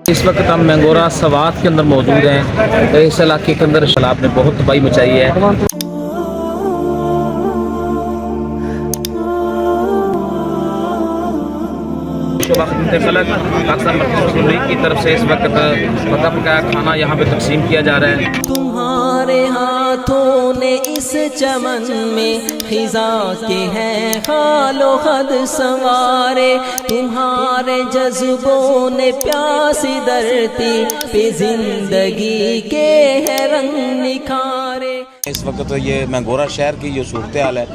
इस वक्त हम मैंगोरा सवात के अंदर मौजूद हैं। तो इस इलाके के अंदर सैलाब ने बहुत तबाही मचाई है। की तरफ से इस वक्त पका पकाया खाना यहाँ पे तकसीम किया जा रहा है। तुम्हारे हाथों ने इस चमन में खिजा के हैं खालो खद संवारे, तुम्हारे जज्बों ने प्यासी धरती पे जिंदगी के है रंग निखारे। इस वक्त ये मैंगोरा शहर की जो सूरत हाल है,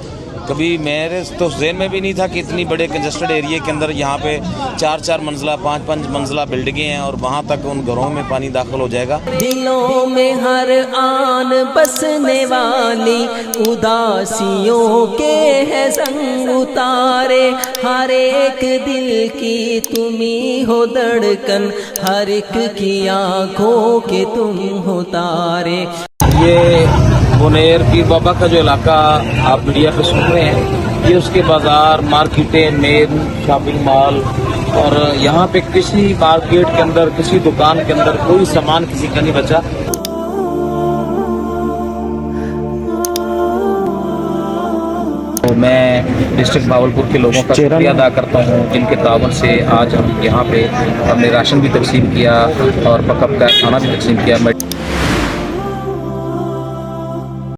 कभी मेरे तो ज़हन में भी नहीं था कि इतनी बड़े कंजस्टेड एरिया के अंदर यहाँ पे 4-4 मंजिला 5-5 मंजिला बिल्डिंगें हैं और वहाँ तक उन घरों में पानी दाखिल हो जाएगा। दिलों में हर आन बसने वाली उदासियों के है संग उतारे, हर एक दिल की तुम्ही हो धड़कन, हर एक की आँखों के तुम हो तारे। ये बुनेर पीर बाबा का जो इलाका आप मीडिया पे सुन रहे हैं, ये उसके बाज़ार, मार्केटें, मेन शॉपिंग मॉल, और यहाँ पे किसी मार्केट के अंदर, किसी दुकान के अंदर कोई सामान किसी का नहीं बचा। तो मैं डिस्ट्रिक्ट भावलपुर के लोगों का शुक्रिया अदा करता हूँ जिनके तावन से आज हम यहाँ पे हमने राशन भी तकसीम किया और पका पकाया खाना भी तकसीम किया।